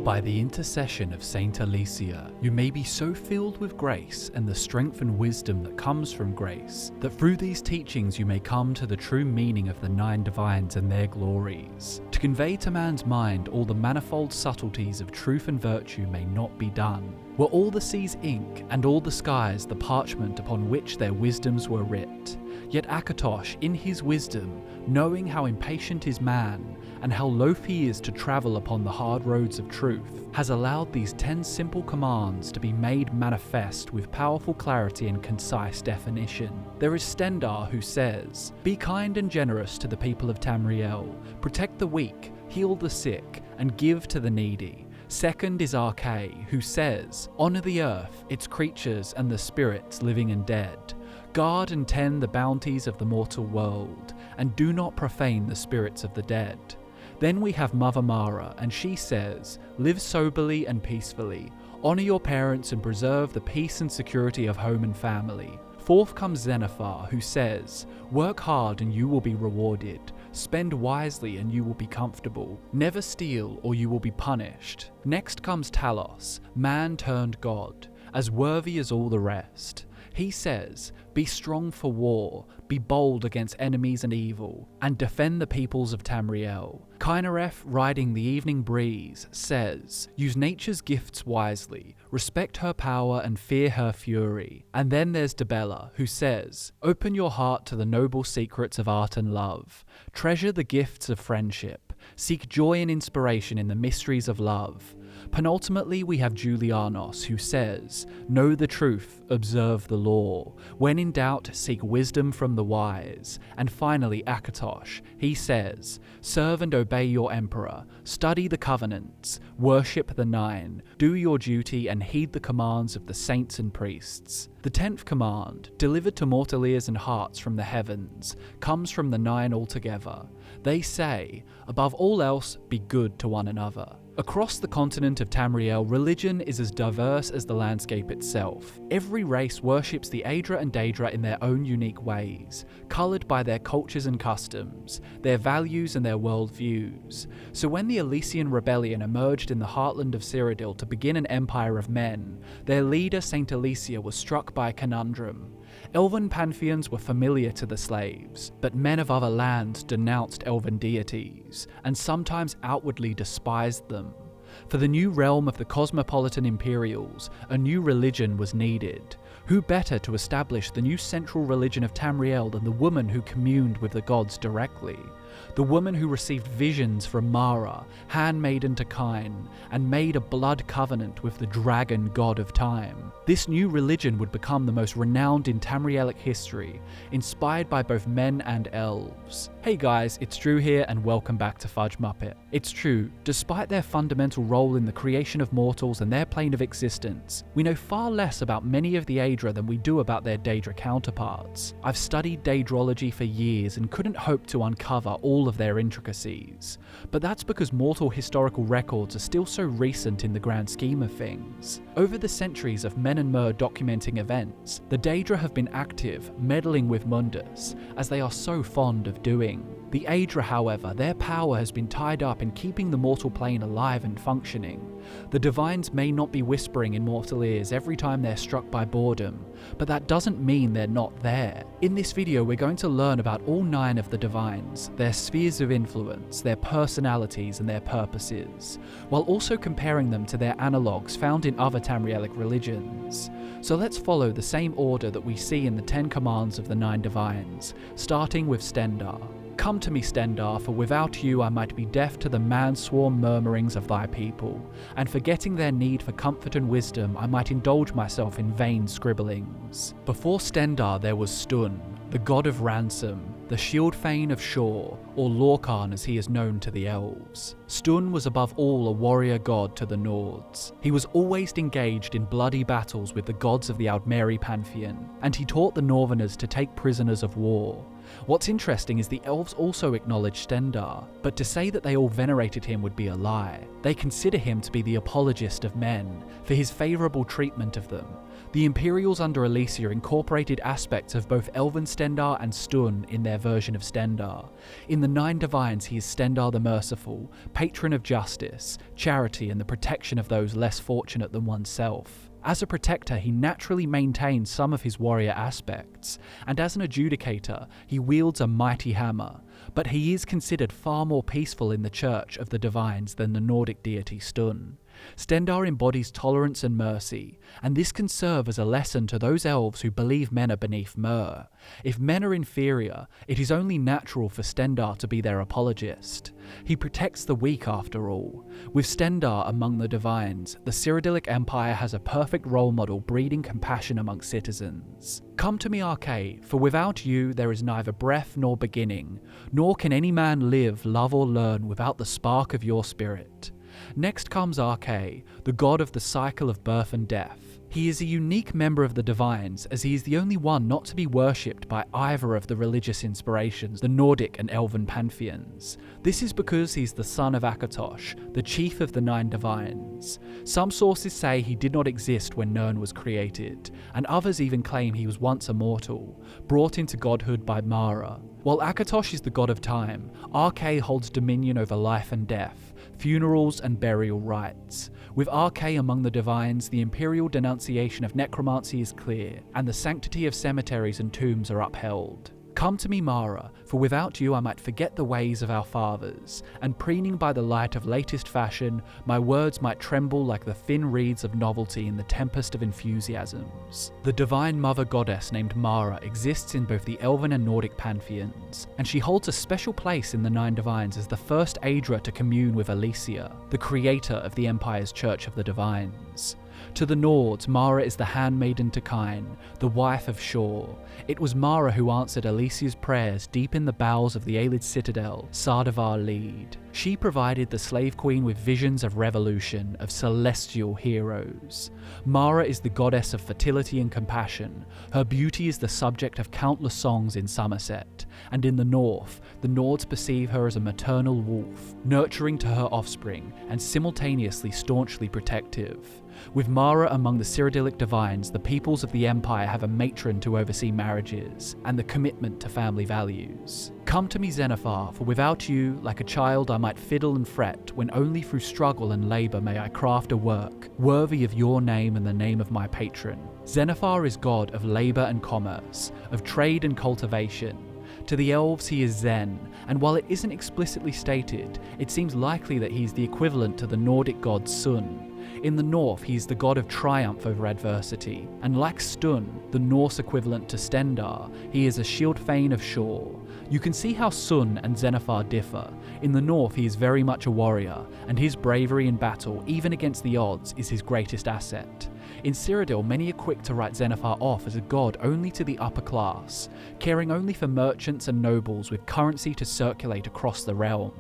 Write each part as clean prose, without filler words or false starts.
By the intercession of Saint Alicia, you may be so filled with grace and the strength and wisdom that comes from grace, that through these teachings you may come to the true meaning of the 9 divines and their glories. To convey to man's mind all the manifold subtleties of truth and virtue may not be done. Were all the seas ink, and all the skies the parchment upon which their wisdoms were writ. Yet Akatosh, in his wisdom, knowing how impatient is man, and how loath he is to travel upon the hard roads of truth, has allowed these 10 simple commands to be made manifest with powerful clarity and concise definition. There is Stendarr who says, "Be kind and generous to the people of Tamriel, protect the weak, heal the sick, and give to the needy." Second is Arkay, who says, "Honour the earth, its creatures and the spirits living and dead. Guard and tend the bounties of the mortal world, and do not profane the spirits of the dead." Then we have Mother Mara, and she says, "Live soberly and peacefully. Honour your parents and preserve the peace and security of home and family." Fourth comes Zenithar, who says, "Work hard and you will be rewarded. Spend wisely and you will be comfortable. Never steal or you will be punished." Next comes Talos, man turned god, as worthy as all the rest. He says, "Be strong for war, be bold against enemies and evil, and defend the peoples of Tamriel." Kynareth, riding the evening breeze, says, "Use nature's gifts wisely, respect her power and fear her fury." And then there's Dibella, who says, "Open your heart to the noble secrets of art and love. Treasure the gifts of friendship. Seek joy and inspiration in the mysteries of love." Penultimately, we have Julianos, who says, "Know the truth, observe the law. When in doubt, seek wisdom from the wise." And finally, Akatosh, he says, "Serve and obey your emperor, study the covenants, worship the 9, do your duty and heed the commands of the saints and priests." The 10th command, delivered to mortal ears and hearts from the heavens, comes from the 9 altogether. They say, "Above all else, be good to one another." Across the continent of Tamriel, religion is as diverse as the landscape itself. Every race worships the Aedra and Daedra in their own unique ways, coloured by their cultures and customs, their values and their worldviews. So when the Elysian rebellion emerged in the heartland of Cyrodiil to begin an empire of men, their leader Saint Alicia was struck by a conundrum. Elven pantheons were familiar to the slaves, but men of other lands denounced elven deities, and sometimes outwardly despised them. For the new realm of the cosmopolitan Imperials, a new religion was needed. Who better to establish the new central religion of Tamriel than the woman who communed with the gods directly? The woman who received visions from Mara, handmaiden to Kyn, and made a blood covenant with the dragon god of time. This new religion would become the most renowned in Tamrielic history, inspired by both men and elves. Hey guys, it's Drew here and welcome back to Fudge Muppet. It's true, despite their fundamental role in the creation of mortals and their plane of existence, we know far less about many of the Aedra than we do about their Daedra counterparts. I've studied Daedrology for years and couldn't hope to uncover all of their intricacies, but that's because mortal historical records are still so recent in the grand scheme of things. Over the centuries of men and mer documenting events, the Daedra have been active, meddling with Mundus, as they are so fond of doing. The Aedra, however, their power has been tied up in keeping the mortal plane alive and functioning. The divines may not be whispering in mortal ears every time they're struck by boredom, but that doesn't mean they're not there. In this video, we're going to learn about all 9 of the divines, their spheres of influence, their personalities and their purposes, while also comparing them to their analogues found in other Tamrielic religions. So let's follow the same order that we see in the 10 commands of the 9 divines, starting with Stendarr. "Come to me, Stendarr, for without you I might be deaf to the man-sworn murmurings of thy people, and forgetting their need for comfort and wisdom I might indulge myself in vain scribblings." Before Stendarr there was Stun, the god of ransom, the shield thane of Shore, or Lorcan as he is known to the elves. Stun was above all a warrior god to the Nords. He was always engaged in bloody battles with the gods of the Aldmeri Pantheon, and he taught the Northerners to take prisoners of war. What's interesting is the elves also acknowledge Stendarr, but to say that they all venerated him would be a lie. They consider him to be the apologist of men, for his favourable treatment of them. The Imperials under Alicia incorporated aspects of both Elven Stendarr and Stun in their version of Stendarr. In the Nine Divines he is Stendarr the Merciful, patron of justice, charity and the protection of those less fortunate than oneself. As a protector, he naturally maintains some of his warrior aspects, and as an adjudicator, he wields a mighty hammer, but he is considered far more peaceful in the Church of the Divines than the Nordic deity Stun. Stendarr embodies tolerance and mercy, and this can serve as a lesson to those elves who believe men are beneath Mer. If men are inferior, it is only natural for Stendarr to be their apologist. He protects the weak after all. With Stendarr among the Divines, the Cyrodiilic Empire has a perfect role model breeding compassion amongst citizens. Come to me, Arkay, for without you there is neither breath nor beginning, nor can any man live, love or learn without the spark of your spirit. Next comes Arkay, the god of the cycle of birth and death. He is a unique member of the Divines, as he is the only one not to be worshipped by either of the religious inspirations, the Nordic and Elven pantheons. This is because he is the son of Akatosh, the chief of the Nine Divines. Some sources say he did not exist when Nirn was created, and others even claim he was once immortal, brought into godhood by Mara. While Akatosh is the god of time, Arkay holds dominion over life and death, funerals and burial rites. With Arkay among the Divines, the Imperial denunciation of necromancy is clear, and the sanctity of cemeteries and tombs are upheld. Come to me, Mara, for without you I might forget the ways of our fathers, and preening by the light of latest fashion, my words might tremble like the thin reeds of novelty in the tempest of enthusiasms. The divine mother goddess named Mara exists in both the Elven and Nordic pantheons, and she holds a special place in the Nine Divines as the first Aedra to commune with Alicia, the creator of the Empire's Church of the Divines. To the Nords, Mara is the handmaiden to Kyn, the wife of Shor. It was Mara who answered Alicia's prayers deep in the bowels of the Aelid citadel, Sardavar Lead. She provided the slave queen with visions of revolution, of celestial heroes. Mara is the goddess of fertility and compassion. Her beauty is the subject of countless songs in Somerset, and in the north, the Nords perceive her as a maternal wolf, nurturing to her offspring and simultaneously staunchly protective. With Mara among the Cyrodiilic Divines, the peoples of the Empire have a matron to oversee marriages, and the commitment to family values. Come to me, Zenithar, for without you, like a child I might fiddle and fret, when only through struggle and labour may I craft a work, worthy of your name and the name of my patron. Zenithar is god of labour and commerce, of trade and cultivation. To the elves he is Zen, and while it isn't explicitly stated, it seems likely that he is the equivalent to the Nordic god Sun. In the north, he is the god of triumph over adversity, and like Stun, the Norse equivalent to Stendarr, he is a shield thane of Shor. You can see how Sun and Zenithar differ. In the north, he is very much a warrior, and his bravery in battle, even against the odds, is his greatest asset. In Cyrodiil, many are quick to write Zenithar off as a god only to the upper class, caring only for merchants and nobles with currency to circulate across the realm.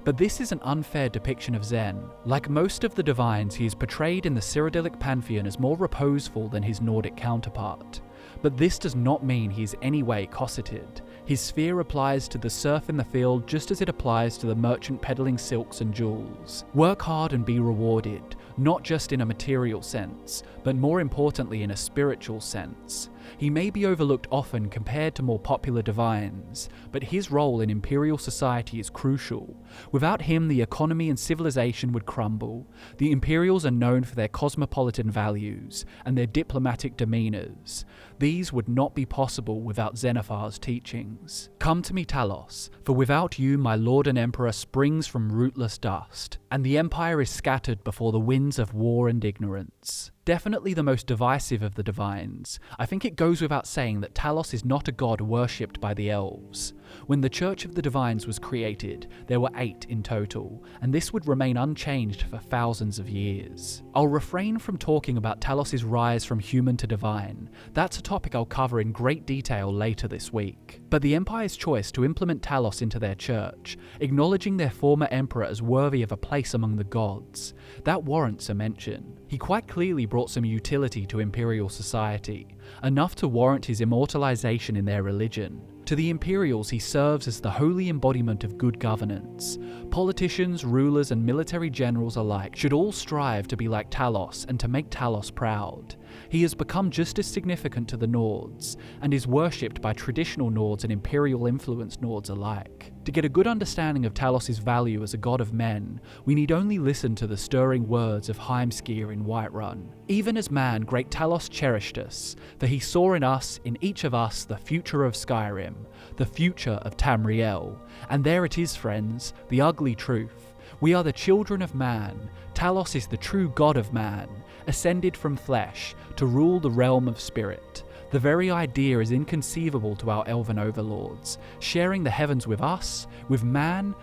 But this is an unfair depiction of Zen. Like most of the Divines, he is portrayed in the Cyrodiilic Pantheon as more reposeful than his Nordic counterpart. But this does not mean he is any way cosseted. His sphere applies to the serf in the field just as it applies to the merchant peddling silks and jewels. Work hard and be rewarded, not just in a material sense, but more importantly in a spiritual sense. He may be overlooked often compared to more popular divines, but his role in Imperial society is crucial. Without him, the economy and civilization would crumble. The Imperials are known for their cosmopolitan values and their diplomatic demeanours. These would not be possible without Zenithar's teachings. Come to me, Talos, for without you my lord and emperor springs from rootless dust, and the empire is scattered before the winds of war and ignorance. Definitely the most divisive of the divines, I think it goes without saying that Talos is not a god worshipped by the elves. When the Church of the Divines was created, there were 8 in total, and this would remain unchanged for thousands of years. I'll refrain from talking about Talos' rise from human to divine. That's a topic I'll cover in great detail later this week. But the Empire's choice to implement Talos into their church, acknowledging their former emperor as worthy of a place among the gods, that warrants a mention. He quite clearly brought some utility to Imperial society, enough to warrant his immortalization in their religion. To the Imperials, he serves as the holy embodiment of good governance. Politicians, rulers, and military generals alike should all strive to be like Talos and to make Talos proud. He has become just as significant to the Nords, and is worshipped by traditional Nords and Imperial-influenced Nords alike. To get a good understanding of Talos' value as a god of men, we need only listen to the stirring words of Heimskir in Whiterun. Even as man, great Talos cherished us, for he saw in us, in each of us, the future of Skyrim, the future of Tamriel. And there it is, friends, the ugly truth. We are the children of man. Talos is the true god of man, ascended from flesh to rule the realm of spirit. The very idea is inconceivable to our elven overlords. Sharing the heavens with us, with man,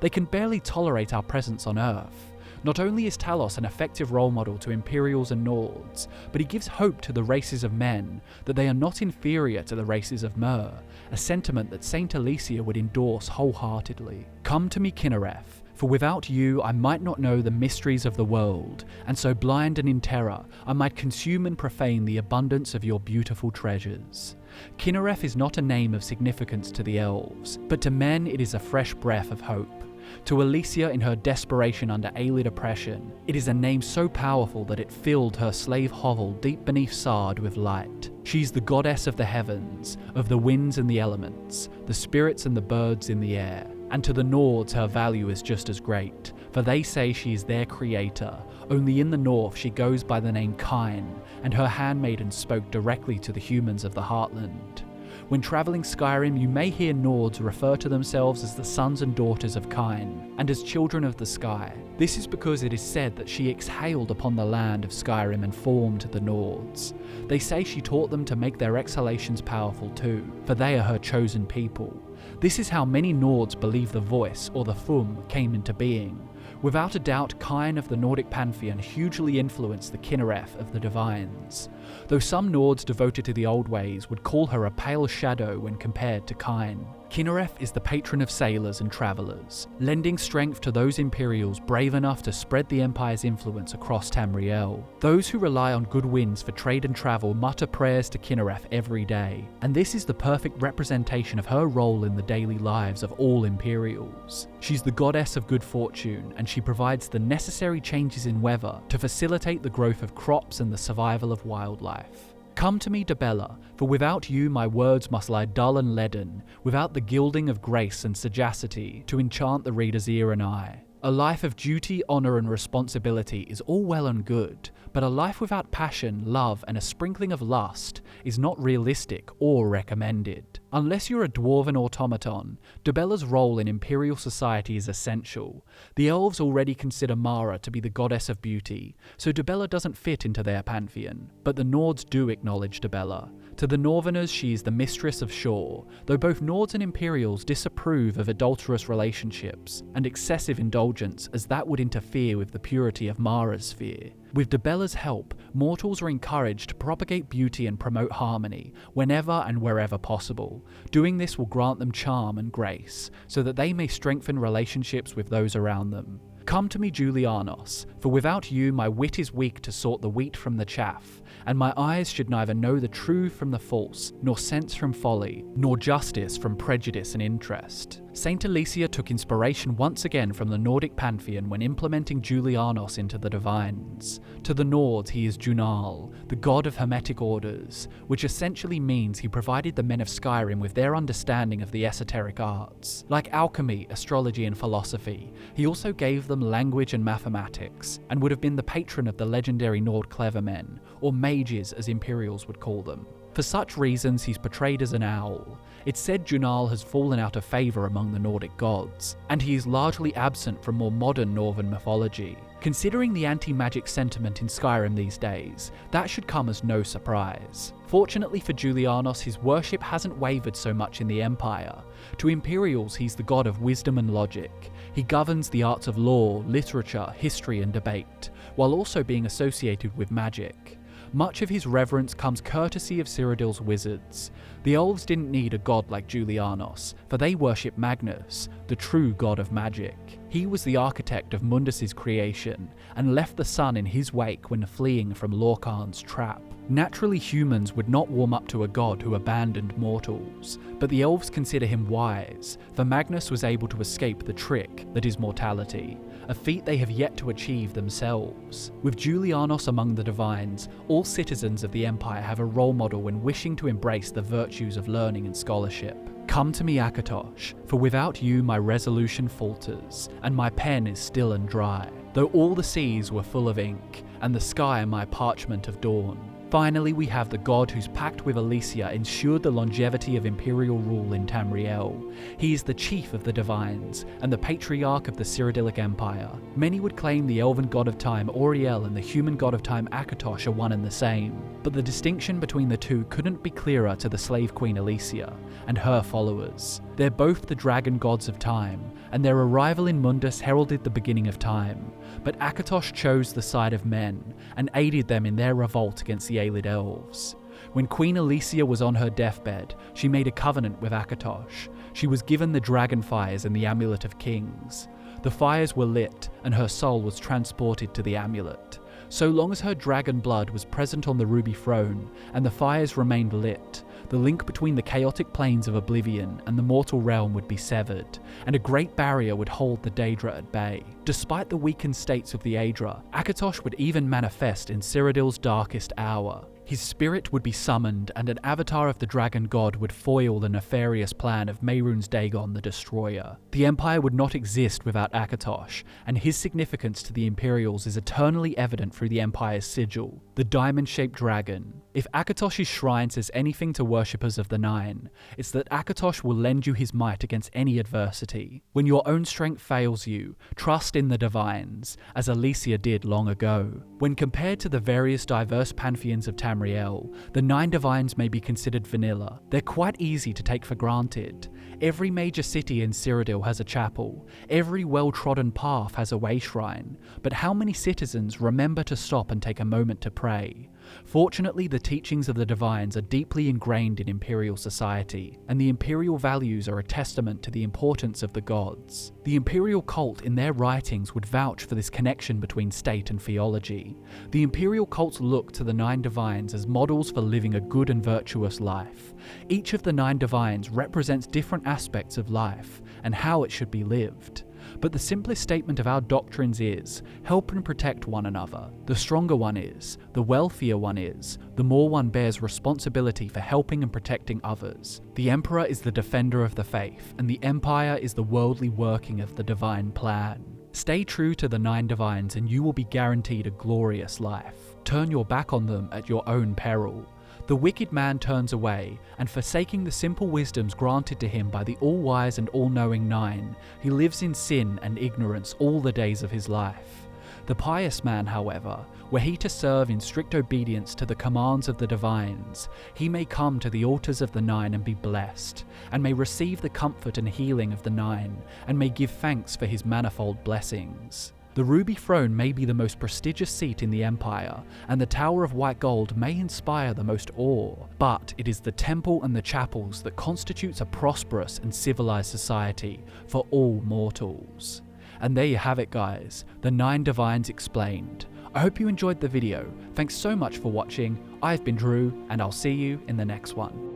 they can barely tolerate our presence on Earth. Not only is Talos an effective role model to Imperials and Nords, but he gives hope to the races of men that they are not inferior to the races of Mer, a sentiment that Saint Alicia would endorse wholeheartedly. Come to me, Kynareth, for without you I might not know the mysteries of the world, and so blind and in terror I might consume and profane the abundance of your beautiful treasures. Kynareth is not a name of significance to the elves, but to men it is a fresh breath of hope. To Alicia in her desperation under Aelid oppression, it is a name so powerful that it filled her slave hovel deep beneath Sard with light. She's the goddess of the heavens, of the winds and the elements, the spirits and the birds in the air. And to the Nords her value is just as great, for they say she is their creator. Only in the north she goes by the name Kyn, and her handmaiden spoke directly to the humans of the Heartland. When travelling Skyrim, you may hear Nords refer to themselves as the sons and daughters of Kyn, and as children of the sky. This is because it is said that she exhaled upon the land of Skyrim and formed the Nords. They say she taught them to make their exhalations powerful too, for they are her chosen people. This is how many Nords believe the voice, or the Fum, came into being. Without a doubt, Kyn of the Nordic Pantheon hugely influenced the Kynareth of the Divines, though some Nords devoted to the old ways would call her a pale shadow when compared to Kyn. Kynareth is the patron of sailors and travellers, lending strength to those Imperials brave enough to spread the Empire's influence across Tamriel. Those who rely on good winds for trade and travel mutter prayers to Kynareth every day, and this is the perfect representation of her role in the daily lives of all Imperials. She's the goddess of good fortune, and she provides the necessary changes in weather to facilitate the growth of crops and the survival of wildlife. Come to me, Dibella, for without you my words must lie dull and leaden, without the gilding of grace and sagacity to enchant the reader's ear and eye. A life of duty, honour and responsibility is all well and good, but a life without passion, love and a sprinkling of lust is not realistic or recommended. Unless you're a dwarven automaton, Dibella's role in Imperial society is essential. The elves already consider Mara to be the goddess of beauty, so Dibella doesn't fit into their pantheon, but the Nords do acknowledge Dibella. To the Northerners she is the mistress of shore, though both Nords and Imperials disapprove of adulterous relationships and excessive indulgence, as that would interfere with the purity of Mara's sphere. With Dibella's help, mortals are encouraged to propagate beauty and promote harmony whenever and wherever possible. Doing this will grant them charm and grace, so that they may strengthen relationships with those around them. Come to me, Julianos, for without you my wit is weak to sort the wheat from the chaff, and my eyes should neither know the true from the false, nor sense from folly, nor justice from prejudice and interest. Saint Alicia took inspiration once again from the Nordic Pantheon when implementing Julianos into the Divines. To the Nords he is Junal, the god of hermetic orders, which essentially means he provided the men of Skyrim with their understanding of the esoteric arts. Like alchemy, astrology and philosophy, he also gave them language and mathematics, and would have been the patron of the legendary Nord clevermen, or mages as Imperials would call them. For such reasons he's portrayed as an owl. It's said Junal has fallen out of favour among the Nordic gods, and he is largely absent from more modern Northern mythology. Considering the anti-magic sentiment in Skyrim these days, that should come as no surprise. Fortunately for Julianos, his worship hasn't wavered so much in the Empire. To Imperials he's the god of wisdom and logic. He governs the arts of law, literature, history and debate, while also being associated with magic. Much of his reverence comes courtesy of Cyrodiil's wizards. The elves didn't need a god like Julianos, for they worship Magnus, the true god of magic. He was the architect of Mundus's creation, and left the sun in his wake when fleeing from Lorkhan's trap. Naturally, humans would not warm up to a god who abandoned mortals, but the elves consider him wise, for Magnus was able to escape the trick that is mortality, a feat they have yet to achieve themselves. With Julianos among the divines, all citizens of the Empire have a role model when wishing to embrace the virtues of learning and scholarship. Come to me, Akatosh, for without you my resolution falters, and my pen is still and dry, though all the seas were full of ink, and the sky my parchment of dawn. Finally, we have the god whose pact with Alicia ensured the longevity of Imperial rule in Tamriel. He is the chief of the Divines, and the patriarch of the Cyrodiilic Empire. Many would claim the elven god of time Auriel and the human god of time Akatosh are one and the same, but the distinction between the two couldn't be clearer to the slave queen Alicia and her followers. They're both the dragon gods of time, and their arrival in Mundus heralded the beginning of time, but Akatosh chose the side of men, and aided them in their revolt against the Aelid elves. When Queen Alicia was on her deathbed, she made a covenant with Akatosh. She was given the dragon fires and the Amulet of Kings. The fires were lit, and her soul was transported to the amulet. So long as her dragon blood was present on the ruby throne, and the fires remained lit, the link between the chaotic planes of Oblivion and the mortal realm would be severed, and a great barrier would hold the Daedra at bay. Despite the weakened states of the Aedra, Akatosh would even manifest in Cyrodiil's darkest hour. His spirit would be summoned, and an avatar of the dragon god would foil the nefarious plan of Mehrunes Dagon the Destroyer. The Empire would not exist without Akatosh, and his significance to the Imperials is eternally evident through the Empire's sigil, the diamond-shaped dragon. If Akatosh's shrine says anything to worshippers of the Nine, it's that Akatosh will lend you his might against any adversity. When your own strength fails you, trust in the Divines, as Alicia did long ago. When compared to the various diverse pantheons of Tamriel, the Nine Divines may be considered vanilla. They're quite easy to take for granted. Every major city in Cyrodiil has a chapel. Every well-trodden path has a way shrine. But how many citizens remember to stop and take a moment to pray? Fortunately, the teachings of the Divines are deeply ingrained in Imperial society, and the Imperial values are a testament to the importance of the gods. The Imperial cult in their writings would vouch for this connection between state and theology. The Imperial cults look to the Nine Divines as models for living a good and virtuous life. Each of the Nine Divines represents different aspects of life, and how it should be lived. But the simplest statement of our doctrines is, help and protect one another. The stronger one is, the wealthier one is, the more one bears responsibility for helping and protecting others. The Emperor is the defender of the faith, and the Empire is the worldly working of the divine plan. Stay true to the Nine Divines and you will be guaranteed a glorious life. Turn your back on them at your own peril. The wicked man turns away, and forsaking the simple wisdoms granted to him by the all-wise and all-knowing Nine, he lives in sin and ignorance all the days of his life. The pious man, however, were he to serve in strict obedience to the commands of the Divines, he may come to the altars of the Nine and be blessed, and may receive the comfort and healing of the Nine, and may give thanks for his manifold blessings. The Ruby Throne may be the most prestigious seat in the Empire, and the Tower of White Gold may inspire the most awe, but it is the temple and the chapels that constitutes a prosperous and civilized society for all mortals. And there you have it, guys, the Nine Divines explained. I hope you enjoyed the video. Thanks so much for watching. I've been Drew, and I'll see you in the next one.